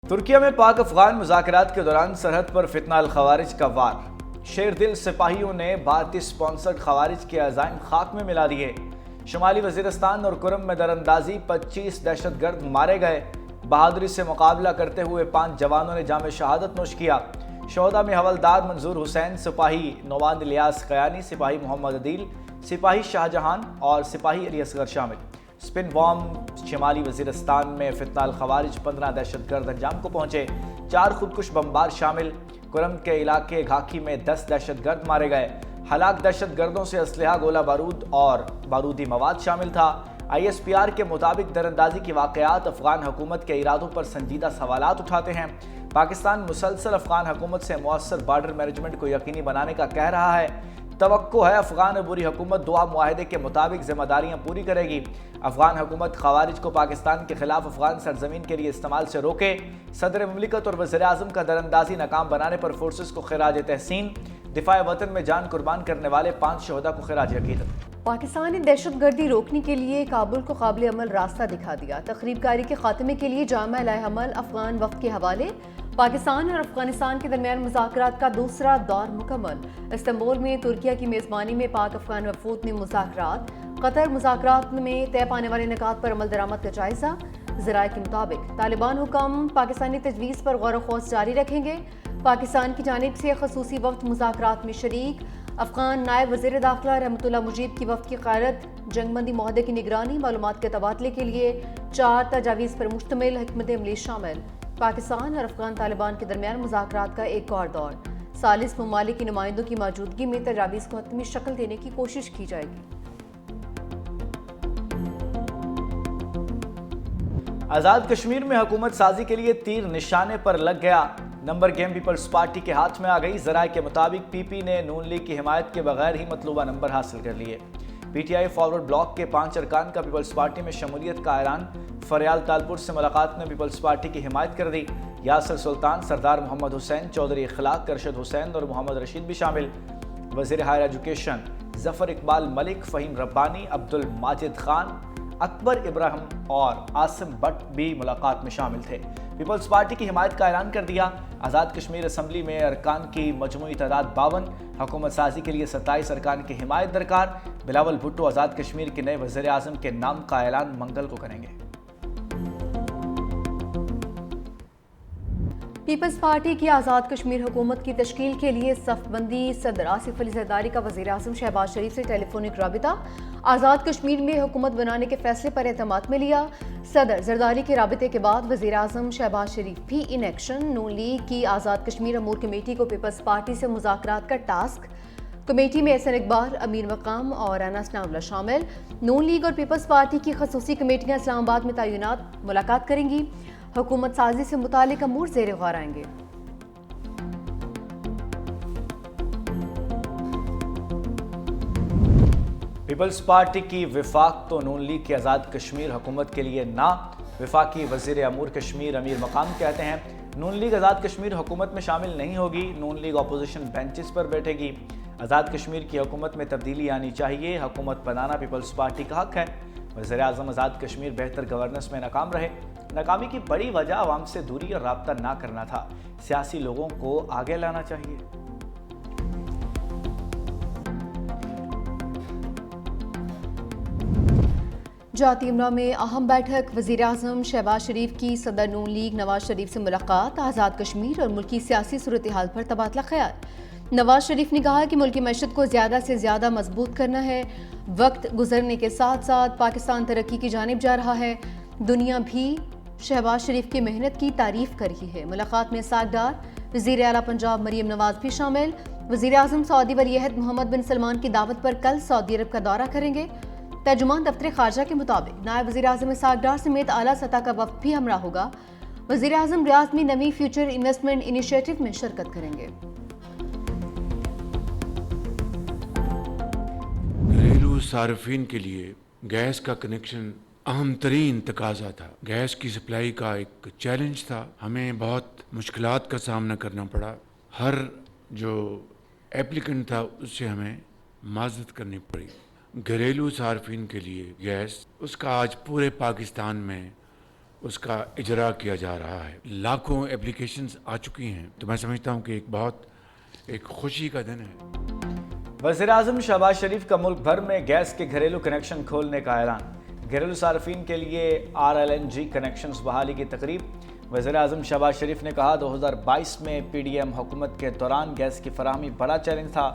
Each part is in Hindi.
तुर्किया में पाक अफगान मुज़ाकरात के दौरान सरहद पर फितना अल खवारिज का वार। शेर दिल सिपाहियों ने भारतीय स्पॉन्सर्ड खवारिज के अज़ाइम खाक में मिला दिए। शुमाली वज़ीरिस्तान और कुरम में दरअंदाजी 25 दहशतगर्द मारे गए। बहादुरी से मुकाबला करते हुए 5 जवानों ने जाम शहादत नोश किया। शोहदा में हवलदार मंजूर हुसैन, सिपाही नौवान इलियास खयानी, सिपाही मोहम्मद अदील, सिपाही शाहजहान और सिपाही अली असगर शामिल। स्पिन बॉम्ब शिमाली वज़ीरिस्तान में फितना अल खवारिज 15 दहशतगर्द अंजाम को पहुंचे। 4 खुदकुश बमबार शामिल। कुरम के इलाके घाकी में 10 दहशतगर्द मारे गए। हलाक दहशतगर्दों से असलहा, गोला बारूद और बारूदी मवाद शामिल था। ISPR के मुताबिक दरअंदाजी की वाक़यात अफगान हुकूमत के इरादों पर संजीदा सवालात उठाते हैं। पाकिस्तान मुसलसल अफगान हुकूमत से मौसर बार्डर मैनेजमेंट को यकीनी बनाने का कह रहा है। तवक्को है अफगान अबूरी हुकूमत दुआ मुआहदे के मुताबिक जिम्मेदारियां पूरी करेगी। अफगान हुकूमत खवारिज को पाकिस्तान के खिलाफ अफगान सरजमीन के लिए इस्तेमाल से रोके। सदर मुमलिकत और वज़ीर आज़म का दरअंदाजी नाकाम बनाने पर फोर्सेस को खिराज तहसीन। दिफाए वतन में जान कुर्बान करने वाले 5 शहदा को खिराज अकीदत। पाकिस्तान ने दहशतगर्दी रोकने के लिए काबुल को काबिल अमल रास्ता दिखा दिया। तखरीबकारी के खात्मे के लिए जामा लाएहमल अफगान वफ़द के हवाले। पाकिस्तान और अफगानिस्तान के दरमियान मुज़ाकरात का दूसरा दौर मुकम्मल। इस्तांबुल में तुर्किया की मेज़बानी में पाक अफगान वफ़ूद ने मुज़ाकरात। कतर मुज़ाकरात में तय पाने वाले निकात पर अमल दरामद का जायजा। ज़राए के मुताबिक तालिबान हुक्म पाकिस्तानी तजवीज़ पर गौर व खौस जारी रखेंगे। पाकिस्तान की जानिब से खसूसी वफ़द मुज़ाकरात में शरीक। अफगान नायब वज़ीर दाखिला रहमतुल्लाह मुजीब की वफ़द की क़यादत। जंगबंदी मुआहदे की निगरानी, मालूमात के तबादले के लिए 4 तजावीज़ पर मुश्तमिल हिकमत अमली शामिल। पाकिस्तान और अफगान तालिबान के दरमियान मुज़ाकरात का एक और दौर। सालिस ममालिक की नुमाइंदों की मौजूदगी में तजावीज़ को हतमी शक्ल देने की कोशिश की जाएगी। आज़ाद कश्मीर में हुकूमत साजी के लिए तीर निशाने पर लग गया। नंबर गेम पीपल्स पार्टी के हाथ में आ गई। ज़राए के मुताबिक PP ने नून लीग की हिमायत के बगैर ही मतलूबा नंबर हासिल कर लिए। PTI फॉरवर्ड ब्लॉक के 5 अरकान का पीपल्स पार्टी में शमूलियत का ऐलान। फरियाल तालपुर से मुलाकात में पीपल्स पार्टी की हिमायत कर दी। यासर सुल्तान, सरदार मोहम्मद हुसैन, चौधरी इखलाक, अरशद हुसैन और मोहम्मद रशीद भी शामिल। वज़ीर हायर एजुकेशन जफ़र इकबाल मलिक, फ़हीम रब्बानी, अब्दुल माजिद खान, अकबर इब्राहिम और आसिम भट्ट भी मुलाकात में शामिल थे। पीपल्स पार्टी की हिमायत का ऐलान कर दिया। आज़ाद कश्मीर असम्बली में अरकान की मजमूई तादाद 52। हुकूमत साजी के लिए 27 अरकान की हिमायत दरकार। बिलावल भुट्टो आज़ाद कश्मीर के नए वज़ीर आज़म के नाम का ऐलान मंगल को करेंगे। पीपल्स पार्टी की आज़ाद कश्मीर हुकूमत की तश्कील के लिए सफ़बंदी। सदर आसिफ अली ज़रदारी का वज़ीर आज़म शहबाज शरीफ से टेलीफोनिक राबिता। आज़ाद कश्मीर में हुकूमत बनाने के फैसले पर एतमाद में लिया। सदर ज़रदारी के राबिते के बाद वज़ीर आज़म शहबाज शरीफ भी इन एक्शन। नून लीग की आज़ाद कश्मीर अमूर कमेटी को पीपल्स पार्टी से मुज़ाकरात का टास्क। कमेटी में एहसन इकबाल, अमीर मकाम और अना सनाउल्लाह शामिल। नून लीग और पीपल्स पार्टी की खसूसी कमेटियाँ इस्लामाबाद में तैनात मुलाकात करेंगी। हुकूमत साजी से मुतालिक अमूर ज़ेर गौर आएंगे। पीपल्स पार्टी की विफाक तो नून लीग की आज़ाद कश्मीर हुकूमत के लिए ना। विफाकी वज़ीर अमूर कश्मीर अमीर मकाम कहते हैं नून लीग आज़ाद कश्मीर हुकूमत में शामिल नहीं होगी। नून लीग अपोजिशन बेंचेस पर बैठेगी। आज़ाद कश्मीर की हुकूमत में तब्दीली आनी चाहिए। हुकूमत बनाना पीपल्स पार्टी का हक है। वज़ीर आज़म आज़ाद कश्मीर बेहतर गवर्नेंस में नाकाम रहे। नाकामी की बड़ी वजह आवाम से दूरी और राब्ता ना करना था। सियासी लोगों को आगे लाना चाहिए। जाती इमरा में अहम बैठक। वज़ीर आज़म शहबाज शरीफ की सदर नून लीग नवाज शरीफ से मुलाकात। आज़ाद कश्मीर और मुल्की सियासी सूरत हाल पर तबादला ख्याल। नवाज शरीफ ने कहा कि मुल्की मैशत को ज़्यादा से ज़्यादा मजबूत करना है। वक्त गुजरने के साथ साथ पाकिस्तान तरक्की की जानिब जा रहा है। दुनिया भी शहबाज शरीफ की मेहनत की तारीफ कर रही है। मुलाकात में सागदार वज़ीर आला पंजाब मरीम नवाज भी शामिल। वज़ीर आज़म सऊदी वलीअहद मोहम्मद बिन सलमान की दावत पर कल सऊदी अरब का दौरा करेंगे। तर्जुमान दफ्तर खारजा के मुताबिक नायब वज़ीर आज़म सागदार समेत आला सतह का वफ़द भी हमरा होगा। वज़ीर आज़म रियाद में नवी फ्यूचर इन्वेस्टमेंट इनिशिएटिव में शिरकत करेंगे। घरेलू सार्फिन के लिए गैस का कनेक्शन अहम तरीन तकाजा था। गैस की सप्लाई का एक चैलेंज था। हमें बहुत मुश्किलात का सामना करना पड़ा। हर जो एप्लीकेंट था उससे हमें माजरत करनी पड़ी। घरेलू सार्फिन के लिए गैस उसका आज पूरे पाकिस्तान में उसका इजरा किया जा रहा है। लाखों एप्लीकेशंस आ चुकी हैं, तो मैं समझता हूँ कि एक खुशी का दिन है। वज़ीर-ए-आज़म शहबाज शरीफ का मुल्क भर में गैस के घरेलू कनेक्शन खोलने का ऐलान। घरेलू सार्फिन के लिए RLNG कनेक्शंस बहाली की तकरीब। वज़ीर-ए-आज़म शहबाज शरीफ ने कहा 2022 में PDM हुकूमत के दौरान गैस की फराहमी बड़ा चैलेंज था।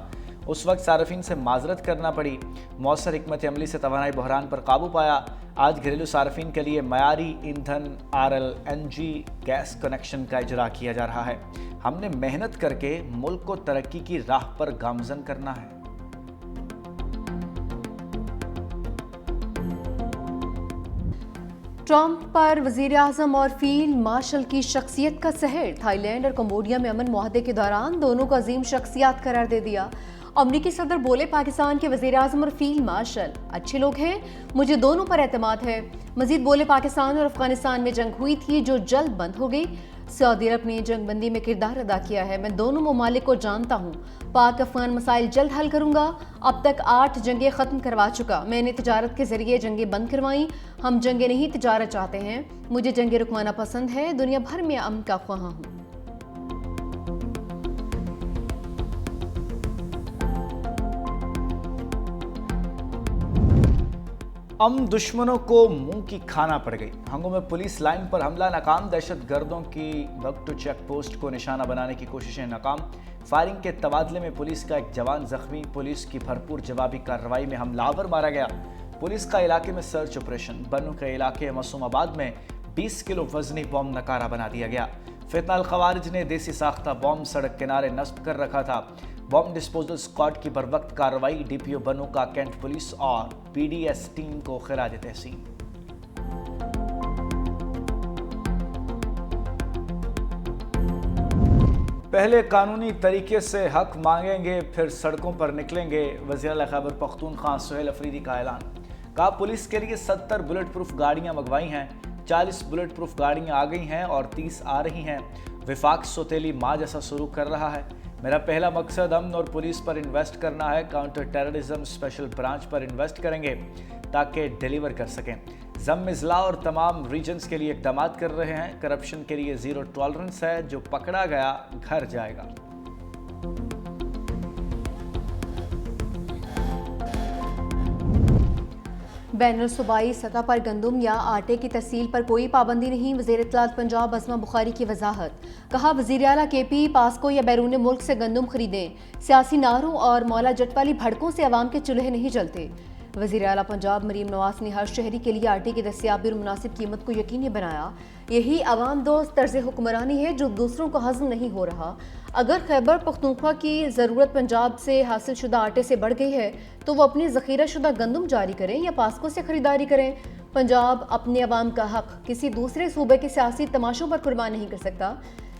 उस वक्त सार्फिन से माजरत करना पड़ी। मौसर हिकमत अमली से तवानाई बहरान पर काबू पाया। आज घरेलू सार्फिन के लिए मयारी ईंधन RLNG गैस कनेक्शन का इजरा किया जा रहा है। हमने मेहनत करके मुल्क को तरक्की की राह पर गामजन करना है। ट्रंप पर वज़ीर-ए-आज़म और फील्ड मार्शल की शख्सियत का सहर। थाईलैंड और कंबोडिया में अमन मुआहदे के दौरान दोनों को अजीम शख्सियात करार दे दिया। अमरीकी सदर बोले, पाकिस्तान के वज़ीर-ए-आज़म और फील्ड मार्शल अच्छे लोग हैं, मुझे दोनों पर एतमाद है। मजीद बोले, पाकिस्तान और अफगानिस्तान में जंग हुई थी जो जल्द बंद हो गई। सऊदी अरब ने जंगबंदी में किरदार अदा किया है। मैं दोनों ममालिक को जानता हूँ। पाक अफगान मसाइल जल्द हल करूंगा। अब तक 8 जंगें ख़त्म करवा चुका। मैंने तिजारत के जरिए जंगें बंद करवाई। हम जंगें नहीं, तिजारत चाहते हैं। मुझे जंगें रुकवाना पसंद है। दुनिया भर में अमन का ख्वाह हूँ। दुश्मनों को मुंह की खाना पड़ गई। हंगो में पुलिस लाइन पर हमला नाकाम। दहशतगर्दों की बगटू चेक पोस्ट को निशाना बनाने की कोशिशें नाकाम। फायरिंग के तबादले में पुलिस का एक जवान जख्मी। पुलिस की भरपूर जवाबी कार्रवाई में हमलावर मारा गया। पुलिस का इलाके में सर्च ऑपरेशन। बन्नू के इलाके मासूमाबाद में 20 किलो वजनी बॉम्ब नकारा बना दिया गया। फितनाल खवारिज ने देसी साख्ता बॉम्ब सड़क किनारे नस्ब कर रखा था। बॉम्ब डिस्पोजल स्क्वाड की बरवक्त कार्रवाई। DPO बन्नू का कैंट पुलिस और PDS टीम को खिराज तहसीन। पहले कानूनी तरीके से हक मांगेंगे, फिर सड़कों पर निकलेंगे। वज़ीर खैबर पख्तूनख्वा सुहेल अफरीदी का ऐलान। कहा, पुलिस के लिए 70 बुलेट प्रूफ गाड़ियां मंगवाई हैं। 40 बुलेट प्रूफ गाड़ियां आ गई हैं और 30 आ रही हैं। विफाक सोतेली माँ जैसा सलूक कर रहा है। मेरा पहला मकसद अमन और पुलिस पर इन्वेस्ट करना है। काउंटर टेररिज्म स्पेशल ब्रांच पर इन्वेस्ट करेंगे ताकि डिलीवर कर सकें। ज़म इज़ला और तमाम रीजन्स के लिए इक़दाम कर रहे हैं। करप्शन के लिए ज़ीरो टॉलरेंस है। जो पकड़ा गया घर जाएगा। बैनुल सूबाई सतह पर गंदम या आटे की तहसील पर कोई पाबंदी नहीं। वज़ीर इत्तलात पंजाब अज़मा बुखारी की वजाहत। कहा, वज़ीर आला KP पास्को या बैरून मुल्क से गंदम खरीदें। सियासी नारों और मौला जट वाली भड़कों से अवाम के चूल्हे नहीं जलते। वज़ीर आला पंजाब मरीम नवाज ने हर शहरी के लिए आटे की दस्तियाबी और मुनासिब कीमत को यकीनी बनाया। यही अवाम दोस्त तर्ज हुक्मरानी है जो दूसरों को हज़म नहीं हो रहा। अगर खैबर पख्तूनख्वा की ज़रूरत पंजाब से हासिल शुदा आटे से बढ़ गई है तो वो अपनी ज़ख़ीरा शुदा गंदम जारी करें या पास्को से खरीदारी करें। पंजाब अपने अवाम का हक किसी दूसरे सूबे के सियासी तमाशों पर कुर्बान नहीं कर सकता।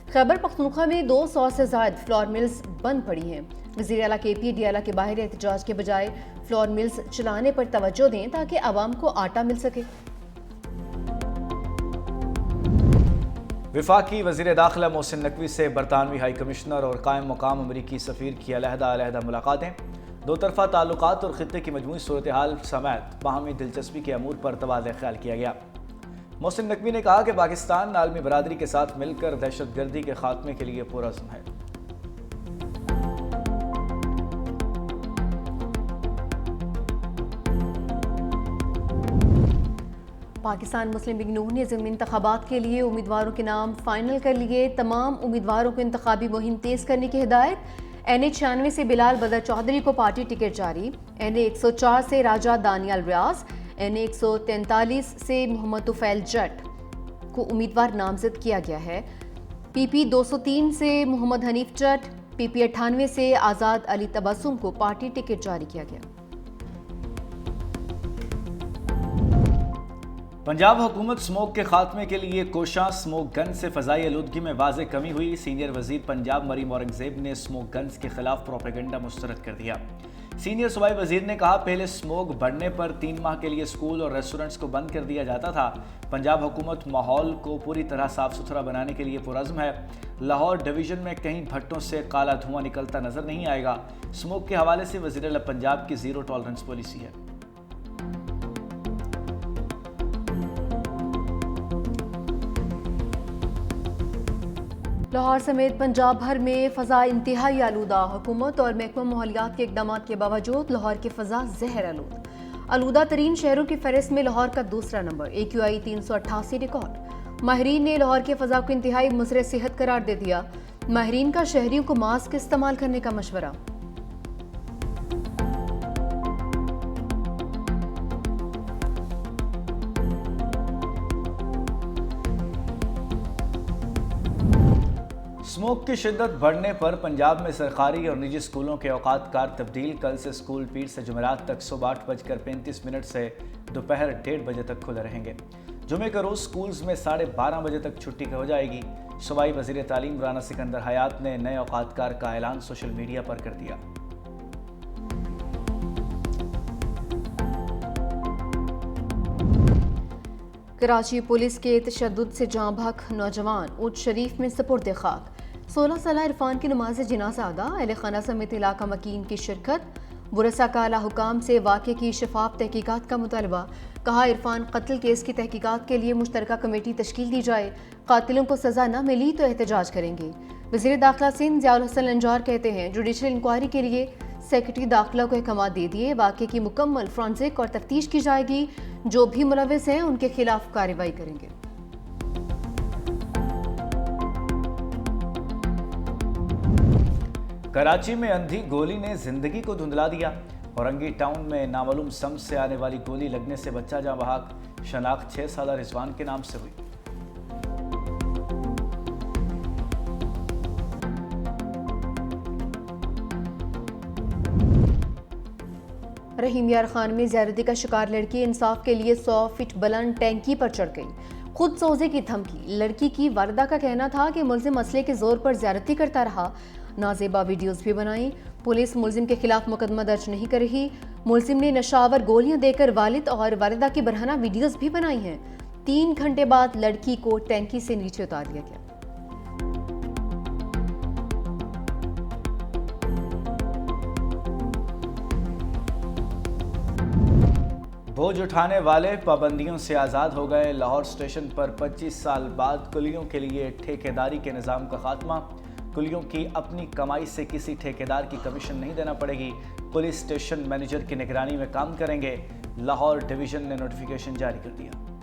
खैबर पख्तूनख्वा में 200 से ज़ायद फ्लोर मिल्स बंद पड़ी हैं। वज़ीर आला KP DLA के बाहर एहतजाज के बजाय फ्लोर मिल्स चलाने पर तवज्जो दें ताकि अवाम को आटा मिल सके। वफाकी वज़ीर दाखिला मोहसिन नकवी से बरतानवी हाई कमिश्नर और कायम मुकाम अमरीकी सफ़ीर की अलहदा मुलाकातें। दो तरफ़ा ताल्लुकात और ख़ित्ते की मजमूई सूरत हाल समेत बाहमी दिलचस्पी के अमूर पर तबादला ख्याल किया गया। मोहसिन नकवी ने कहा कि पाकिस्तान आलमी बरादरी के साथ मिलकर दहशतगर्दी के खात्मे के लिए पुरअज़्म है। पाकिस्तान मुस्लिम लीग नून ने ज़िमनी इंतखाबात के लिए उम्मीदवारों के नाम फाइनल कर लिए। तमाम उम्मीदवारों को इंतखाबी मुहिम तेज़ करने की हिदायत। NA 96 से बिलाल बदर चौधरी को पार्टी टिकट जारी। NA 104 से राजा दानियाल रियाज, NA 143 से मोहम्मद तुफैल जट को उम्मीदवार नामजद किया गया है। PP 203 से मोहम्मद हनीफ जट, PP 98 से आज़ाद अली तबस्सुम को पार्टी टिकट जारी किया गया। पंजाब हुकूमत स्मोक के खात्मे के लिए कोशां। स्मोक गन से फ़ज़ाई आलूदगी में वाज़े कमी हुई। सीनियर वज़ीर पंजाब मरीम औरंगज़ेब ने स्मोक गन्स के खिलाफ प्रोपेगेंडा मुस्तरद कर दिया। सीनियर सूबाई वज़ीर ने कहा, पहले स्मोक बढ़ने पर 3 माह के लिए स्कूल और रेस्टोरेंट्स को बंद कर दिया जाता था। पंजाब हुकूमत माहौल को पूरी तरह साफ़ सुथरा बनाने के लिए पुरअज़्म है। लाहौर डिवीज़न में कहीं भट्टों से काला धुआं निकलता नज़र नहीं आएगा। स्मोक के हवाले से वज़ीर आला पंजाब की ज़ीरो टॉलरेंस पॉलिसी है। लाहौर समेत पंजाब भर में फ़ज़ा इंतहाई आलूदा। हुकूमत और महकमा माहौलियात के इक़दाम के बावजूद लाहौर की फ़ज़ा ज़हर आलूदा तरीन शहरों की फहरिस्त में लाहौर का दूसरा नंबर। AQI 388 record. माहिरीन ने लाहौर की फ़ज़ा को इंतहाई मुज़र सेहत करार दे दिया। माहिरीन का शहरियों को मास्क इस्तेमाल करने का मशवरा। स्मोक की शिद्दत बढ़ने पर पंजाब में सरकारी और निजी स्कूलों के औकात कार तब्दील। कल से स्कूल पीर से जुमेरात तक सुबह 8:35 से दोपहर 1:30 बजे तक खुले रहेंगे। जुमे के रोज़ स्कूल्स में 12:30 बजे तक छुट्टी हो जाएगी। सूबाई वज़ीर तालीम राना सिकंदर हयात ने नए औकात कार का ऐलान सोशल मीडिया पर कर दिया। कराची पुलिस के तशद्दुद से जाँ बहक नौजवान ऊट शरीफ में सपुर्द खाक। 16 साल इरफान की नमाज जनाजा अदा। अहले खाना समेत इलाका मकीन की शिरकत। बुरसा का आला हुकाम से वाक़े की शफाफ तहकीकात का मुतालबा। कहा इरफान कत्ल केस की तहकीकात के लिए मुश्तरका कमेटी तश्कील दी जाए। कातिलों को सज़ा न मिली तो एहतजाज करेंगे। वज़ीर दाखिला सिंध ज़ियाउल हसन लंजार कहते हैं जुडिशल इंक्वायरी के लिए सेक्रेटरी दाखिला को अहकाम दे दिए। वाक़े की मुकम्मल फ्रांसिक और तफ्तीश की जाएगी। जो भी मुलविस हैं उनके खिलाफ कार्रवाई करेंगे। कराची में अंधी गोली ने जिंदगी को धुंधला दिया। औरंगी टाउन में नामालूम सम से आने वाली गोली लगने से बच्चा जाँ बहक। शनाख्त 6 साल रिजवान के नाम से हुई। रहीम यार खान में ज़्यादती का शिकार लड़की इंसाफ के लिए 100 फीट बुलंद टैंकी पर चढ़ गई। खुद सोजे की धमकी। लड़की की वालिदा का कहना था कि मुलजिम असले के जोर पर ज़्यादती करता रहा। नाजेबा वीडियोस भी बनाई। पुलिस मुलजिम के खिलाफ मुकदमा दर्ज नहीं कर रही। मुलजिम ने नशावर गोलियां देकर वालिद और वालिदा की बरहना वीडियोस भी बनाई हैं। 3 घंटे बाद लड़की को टैंकी से नीचे उतार दिया गया। बोझ उठाने वाले पाबंदियों से आज़ाद हो गए। लाहौर स्टेशन पर 25 साल बाद कुलियों के लिए ठेकेदारी के निज़ाम का खात्मा। कुलियों की अपनी कमाई से किसी ठेकेदार की कमीशन नहीं देना पड़ेगी। पुलिस स्टेशन मैनेजर की निगरानी में काम करेंगे। लाहौर डिवीज़न ने नोटिफिकेशन जारी कर दिया।